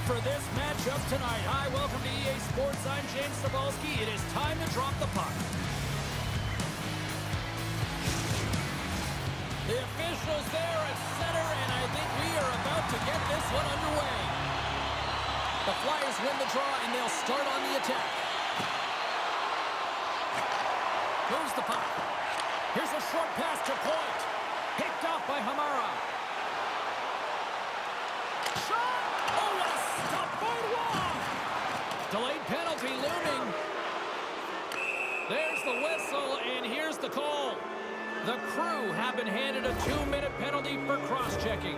for this matchup tonight. Hi, welcome to EA Sports. I'm James Cebulski. It is time to drop the puck. The officials there at center, and I think we are about to get this one underway. The Flyers win the draw, and they'll start on the attack. Moves the puck. Here's a short pass to Point. Picked off by Hamara. Shot! Oh, what a stop by Wong! Delayed penalty looming. There's the whistle, and here's the call. The Crew have been handed a 2-minute penalty for cross-checking.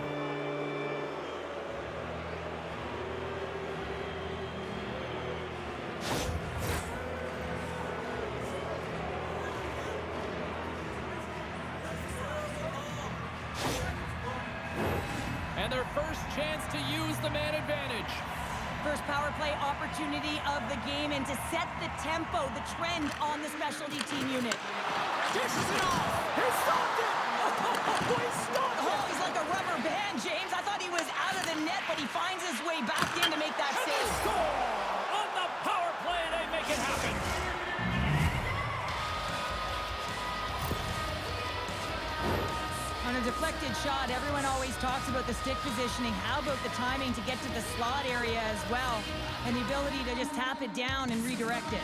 And their first chance to use the man advantage. First power play opportunity of the game, and to set the tempo, the trend on the specialty team unit. Dishes it off. He stopped it. Oh, he stopped it. Oh, he's like a rubber band, James. I thought he was out of the net, but he finds his way back in to make that And save. they score! On the power play, they make it happen. On a deflected shot, everyone always talks about the stick positioning. How about the timing to get to the slot area as well, and the ability to just tap it down and redirect it.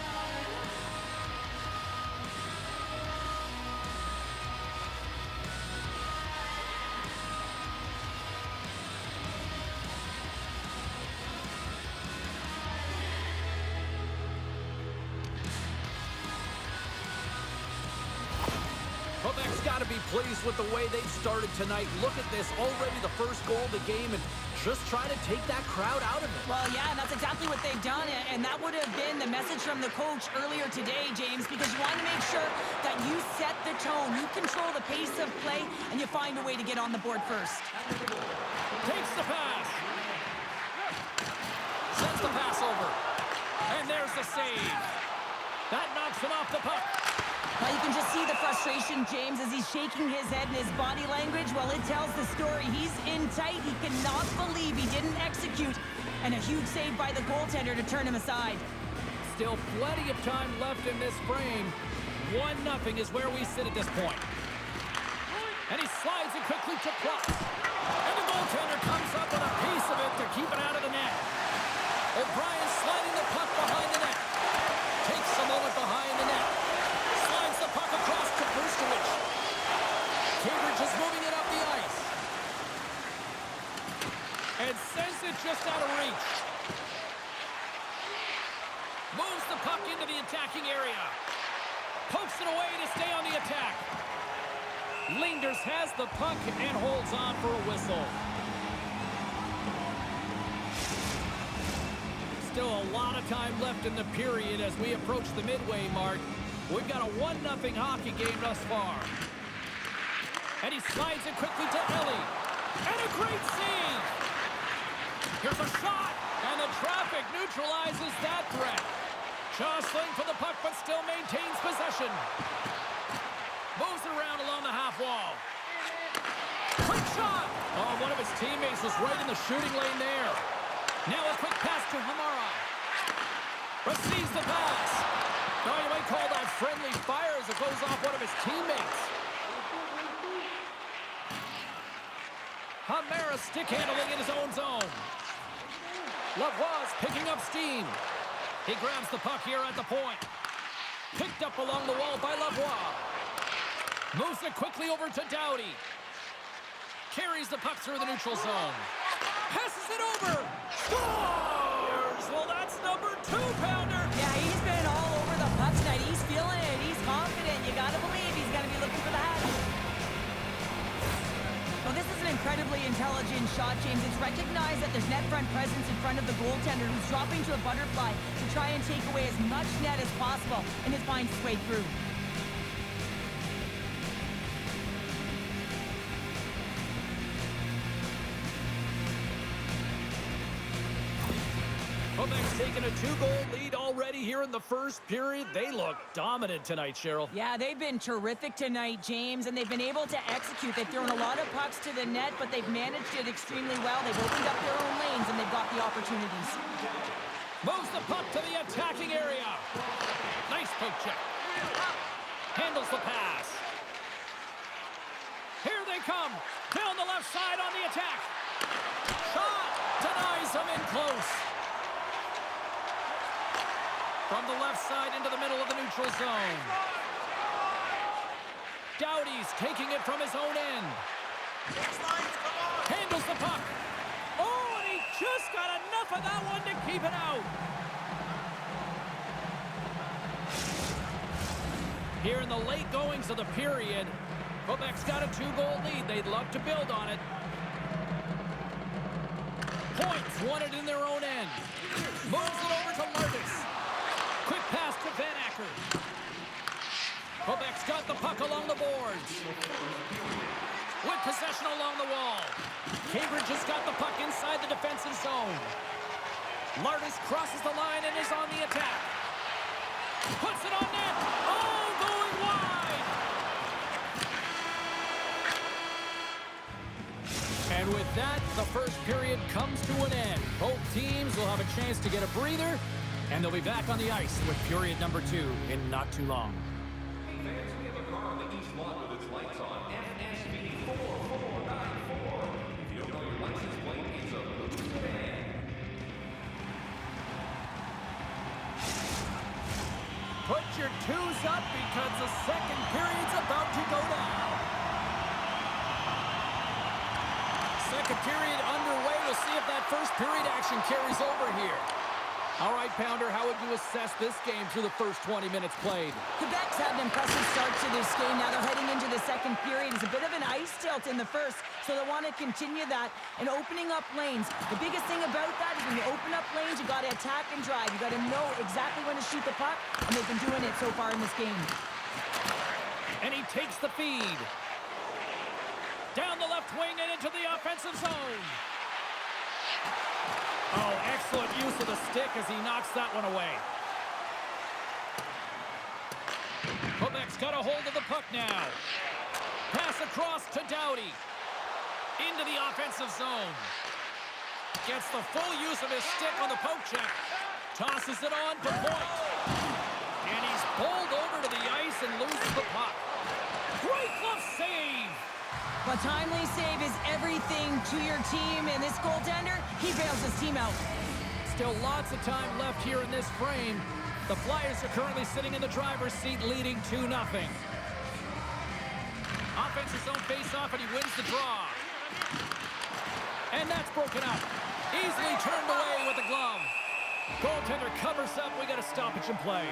Quebec's got to be pleased with the way they've started tonight. Look at this, already the first goal of the game, and just trying to take that crowd out of it. Well, yeah, that's exactly what they've done, and that would have been the message from the coach earlier today, James, because you want to make sure that you set the tone, you control the pace of play, and you find a way to get on the board first. Takes the pass. Sends the pass over. And there's the save. That knocks him off the puck. Now you can just see the frustration, James, as he's shaking his head, and his body language, well, it tells the story. He's in tight. He cannot believe he didn't execute. And a huge save by the goaltender to turn him aside. Still plenty of time left in this frame. 1-0 is where we sit at this point. And he slides it quickly to Pluck. And the goaltender comes up with a piece of it to keep it out of the net. O'Brien sliding the puck behind the net. Takes a moment behind the net. Slides the puck across to Brustowicz. Cambridge is moving it up the ice. And sends it just out of reach. Moves the puck into the attacking area. Pokes it away to stay on the attack. Linders has the puck and holds on for a whistle. Still a lot of time left in the period as we approach the midway mark. We've got a 1-0 hockey game thus far. And he slides it quickly to Ellie. And a great save! Here's a shot! And the traffic neutralizes that threat. Jostling for the puck, but still maintains possession. Moves it around along the half wall. Quick shot! Oh, one of his teammates was right in the shooting lane there. Now a quick pass to Hamara. Receives the pass. Oh, you might call that friendly fire as it goes off one of his teammates. Hamara stick handling in his own zone. Lavoie's picking up steam. He grabs the puck here at the point. Picked up along the wall by Lavoie. Moves it quickly over to Doughty. Carries the puck through the neutral zone. Passes it over. Scores! Well, that's number 2-pounder. Yeah, he's been all over the puck tonight. He's feeling it. He's confident. You got to believe he's going to be looking for that. Well, this is an incredibly intelligent shot, James. It's recognized that there's net front presence in front of the goaltender, who's dropping to a butterfly to try and take away as much net as possible, and it finds its way through. Quebec's taken a 2-goal lead already here in the first period. They look dominant tonight, Cheryl. Yeah, they've been terrific tonight, James, and they've been able to execute. They've thrown a lot of pucks to the net, but they've managed it extremely well. They've opened up their own lanes, and they've got the opportunities. Moves the puck to the attacking area. Nice poke check. Handles the pass. Here they come. Down the left side on the attack. Shot. Denies them in close. From the left side into the middle of the neutral zone. Doughty's taking it from his own end. Handles the puck. Oh, and he just got enough of that one to keep it out. Here in the late goings of the period, Quebec's got a 2-goal lead. They'd love to build on it. Points won it in their own end. Moves it over to Martis. Quick pass to Van Acker. Quebec's got the puck along the boards. With possession along the wall. Cambridge has got the puck inside the defensive zone. Martis crosses the line and is on the attack. Puts it on net. Oh, going wide. And with that, the first period comes to an end. Both teams will have a chance to get a breather, and they'll be back on the ice with period number 2 in not too long. Fans, we have a car on the east lot with its lights on. FSV 4494. If you don't know your license plate, it's a blue sedan. Put your 2s up because the second period's about to go down. Second period underway. We'll see if that first period action carries over here. All right, Pounder, how would you assess this game through the first 20 minutes played? Quebec's had an impressive start to this game. Now they're heading into the second period. It's a bit of an ice tilt in the first, so they want to continue that and opening up lanes. The biggest thing about that is when you open up lanes, you got to attack and drive. You got to know exactly when to shoot the puck, and they've been doing it so far in this game. And he takes the feed. Down the left wing and into the offensive zone. Oh, excellent use of the stick as he knocks that one away. Quebec's got a hold of the puck now. Pass across to Doughty. Into the offensive zone. Gets the full use of his stick on the poke check. Tosses it on for point. And he's bowled over to the ice and loses the puck. Great glove save. A timely save is everything to your team, and this goaltender, he bails his team out. Still lots of time left here in this frame. The Flyers are currently sitting in the driver's seat, leading 2-0. Offensive zone face-off, and he wins the draw. And that's broken up. Easily turned away with the glove. Goaltender covers up. We got a stoppage in play.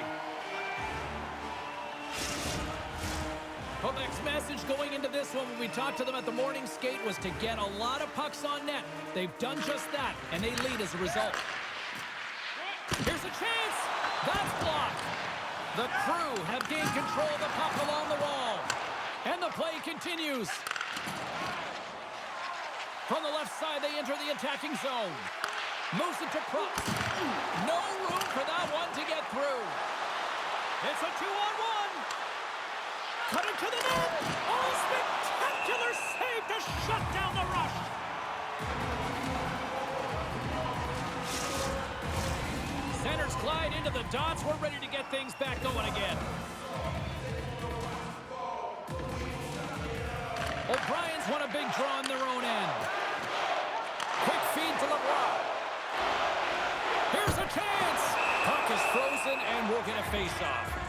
Quebec's message going into this one when we talked to them at the morning skate was to get a lot of pucks on net. They've done just that, and they lead as a result. Here's a chance. That's blocked. The Crew have gained control of the puck along the wall. And the play continues. From the left side, they enter the attacking zone. Moves it to Props. No room for that one to get through. It's a 2-on-1. Cut it to the net! Oh, spectacular save to shut down the rush! Centers glide into the dots. We're ready to get things back going again. O'Brien's won a big draw on their own end. Quick feed to LeBron. Here's a chance! Puck is frozen, and we'll get a face-off.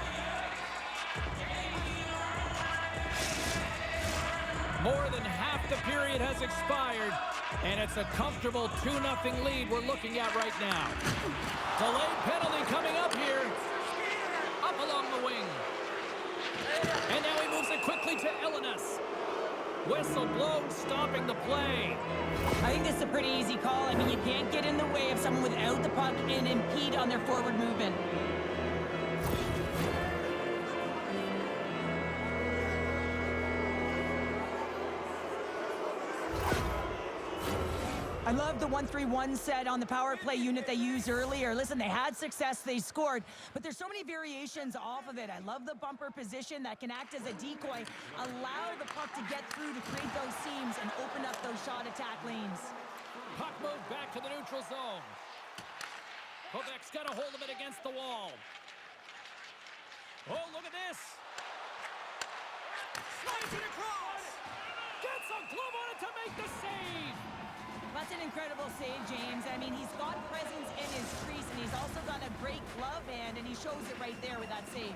More than half the period has expired, and it's a comfortable 2-0 lead we're looking at right now. Delayed penalty coming up here. Up along the wing. And now he moves it quickly to Elenas. Whistle blown, stopping the play. I think this is a pretty easy call. I mean, you can't get in the way of someone without the puck and impede on their forward movement. I love the 1-3-1 set on the power play unit they used earlier. Listen, they had success, they scored, but there's so many variations off of it. I love the bumper position that can act as a decoy, allow the puck to get through to create those seams and open up those shot attack lanes. Puck moved back to the neutral zone. Quebec's got a hold of it against the wall. Oh, look at this. Slides it across. Gets a glove on it to make the save. That's an incredible save, James. I mean, he's got presence in his crease, and he's also got a great glove hand, and he shows it right there with that save.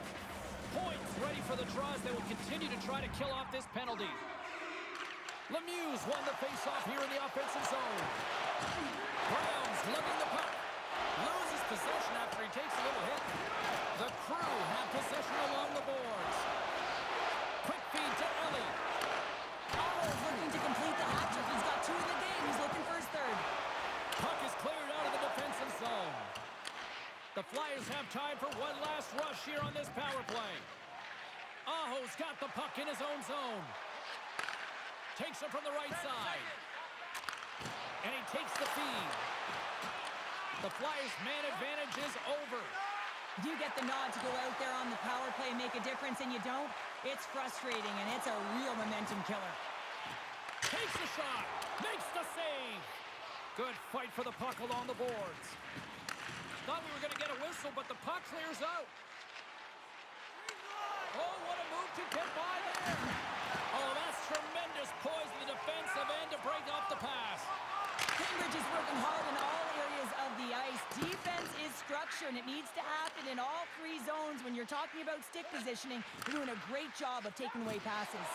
Points ready for the draws. They will continue to try to kill off this penalty. Lemieux won the faceoff here in the offensive zone. Browns lugging the puck. Loses possession after he takes a little hit. The Crew have possession along the boards. Quick feed to Ellie. Aho's looking to complete the hat trick. He's got 2 in the game. He's looking for his 3rd. Puck is cleared out of the defensive zone. The Flyers have time for one last rush here on this power play. Aho's got the puck in his own zone. Takes it from the right side. And he takes the feed. The Flyers' man advantage is over. You get the nod to go out there on the power play and make a difference, and you don't. It's frustrating, and it's a real momentum killer. Takes the shot. Makes the save. Good fight for the puck along the boards. Thought we were going to get a whistle, but the puck clears out. Oh, what a move to get by there. Oh, that's tremendous poise in the defensive end to break off the pass. Cambridge is working hard in all areas of the ice. Defense is structure, and it needs to happen in all 3 zones. When you're talking about stick positioning, they're doing a great job of taking away passes.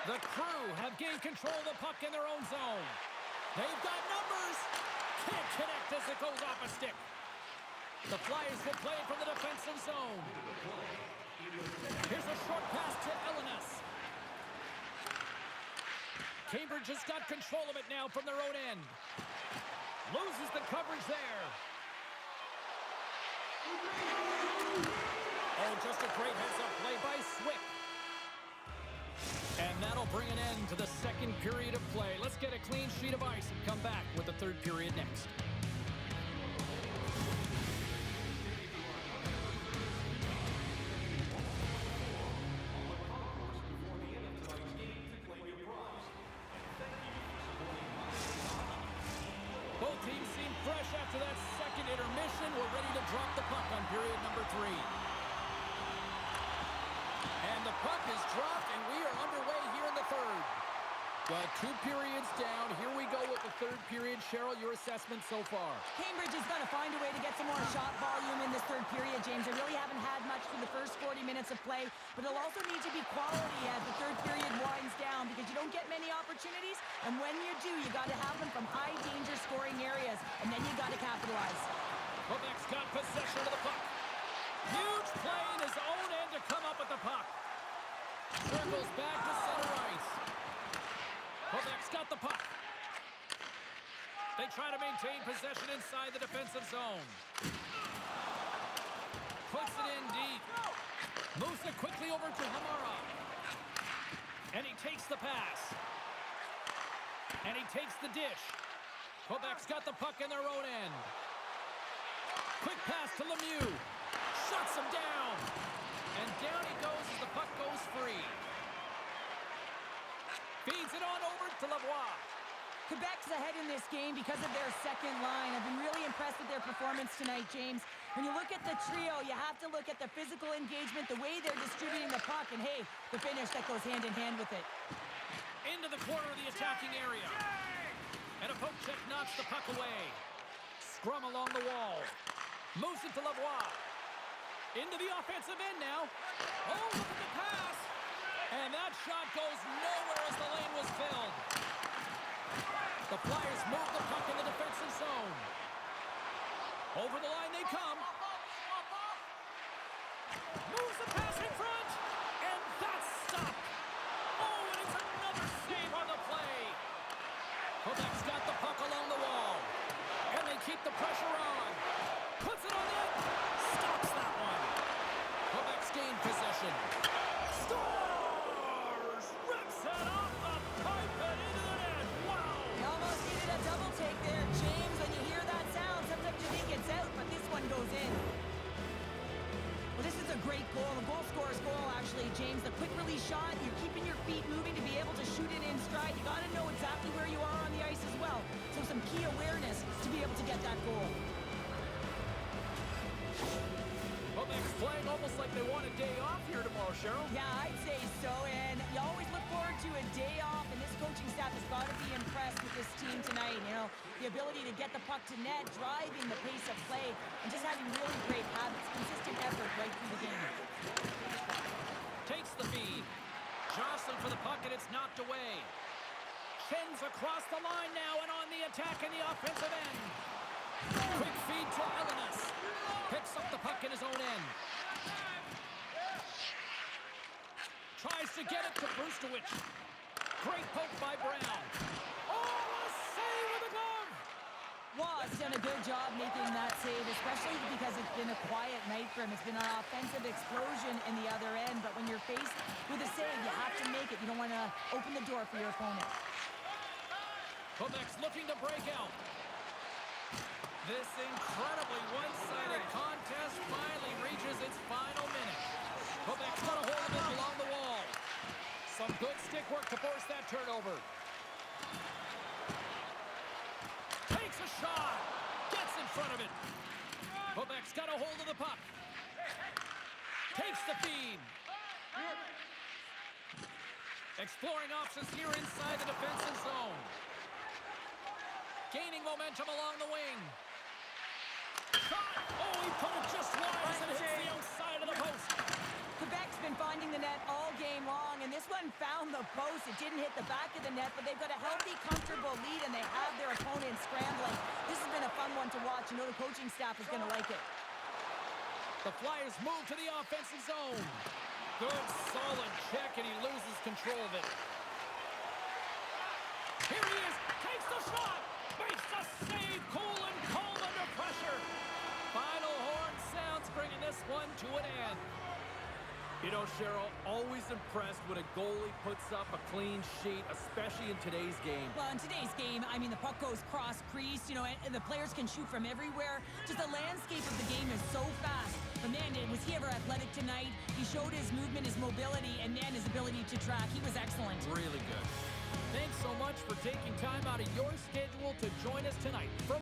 The Crew have gained control of the puck in their own zone. They've got numbers. Can't connect as it goes off a stick. The Flyers will play it from the defensive zone. Here's a short pass to Elenas. Cambridge has got control of it now from their own end. Loses the coverage there. Oh, just a great heads-up play by Swick. And that'll bring an end to the second period of play. Let's get a clean sheet of ice and come back with the 3rd period next. Both teams seem fresh after that second intermission. We're ready to drop the puck on period number 3. And the puck is dropped, and we are underway here in the 3rd. Well, 2 periods down. Here we go with the 3rd period. Cheryl, your assessment so far? Cambridge is going to find a way to get some more shot volume in this 3rd period, James. They really haven't had much for the first 40 minutes of play, but it'll also need to be quality as the 3rd period winds down because you don't get many opportunities, and when you do, you got to have them from high-danger scoring areas, and then you got to capitalize. Quebec's got possession of the puck. Huge play in his own end to come up with the puck. Circles back to center ice. Quebec's got the puck. They try to maintain possession inside the defensive zone. Puts it in deep. Moves it quickly over to Hamara. And he takes the pass. And he takes the dish. Quebec's got the puck in their own end. Quick pass to Lemieux. Shuts him down. And down he goes as the puck goes free. Feeds it on over to Lavoie. Quebec's ahead in this game because of their second line. I've been really impressed with their performance tonight, James. When you look at the trio, you have to look at the physical engagement, the way they're distributing the puck, and hey, the finish that goes hand in hand with it. Into the corner of the attacking area. And a poke check knocks the puck away. Scrum along the wall. Moves it to Lavoie. Into the offensive end now. Oh, look at the pass. And that shot goes nowhere as the lane was filled. The Flyers move the puck in the defensive zone. Over the line they come. Moves the pass in front. And that's stopped. Oh, and it's another save on the play. Quebec's got the puck along the wall. And they keep the pressure on. Puts it on net. Stops that one. Quebec's gained possession. Scores! Rips it off the pipe and into the net. Wow! He almost needed a double take there. great goal. The goal scorer's goal, actually, James. The quick release shot, you're keeping your feet moving to be able to shoot it in stride. You got to know exactly where you are on the ice as well. So some key awareness to be able to get that goal. Quebec's playing almost like they want a day off here tomorrow, Cheryl. Yeah, I'd say so. And you always look forward to a day off, and this coaching staff has got to be impressed with this team tonight. You know, the ability to get the puck to net, driving the pace of play, and just having really great habits, consistent effort right through the game. Takes the feed. Jostling for the puck, and it's knocked away. Shins across the line now and on the attack in the offensive end. Quick feed to Elenis. Picks up the puck in his own end. Tries to get it to Brustowicz. Great poke by Brown. Oh, a save with a glove! Waug's done a good job making that save, especially because it's been a quiet night for him. It's been an offensive explosion in the other end, but when you're faced with a save, you have to make it. You don't want to open the door for your opponent. Quebec's looking to break out. This incredibly one-sided contest finally reaches its final minute. Quebec's got a hold of it along the wall. Some good stick work to force that turnover. Takes a shot. Gets in front of it. Quebec's got a hold of the puck. Takes the feed. Exploring options here inside the defensive zone. Gaining momentum along the wing. Shot! Oh, he put it just wide as it hits the outside of the post. Quebec's been finding the net all game long, and this one found the post. It didn't hit the back of the net, but they've got a healthy, comfortable lead, and they have their opponent scrambling. This has been a fun one to watch. You know the coaching staff is going to like it. The Flyers move to the offensive zone. Good, solid check, and he loses control of it. Here he is, takes the shot, makes the save, cool and calm under pressure. Final horn sounds, bringing this one to an end. You know, Cheryl, always impressed when a goalie puts up a clean sheet, especially in today's game. Well, in today's game, I mean, the puck goes cross-crease, you know, and the players can shoot from everywhere. Just the landscape of the game is so fast. But man, was he ever athletic tonight? He showed his movement, his mobility, and man, his ability to track. He was excellent. Really good. Thanks so much for taking time out of your schedule to join us tonight.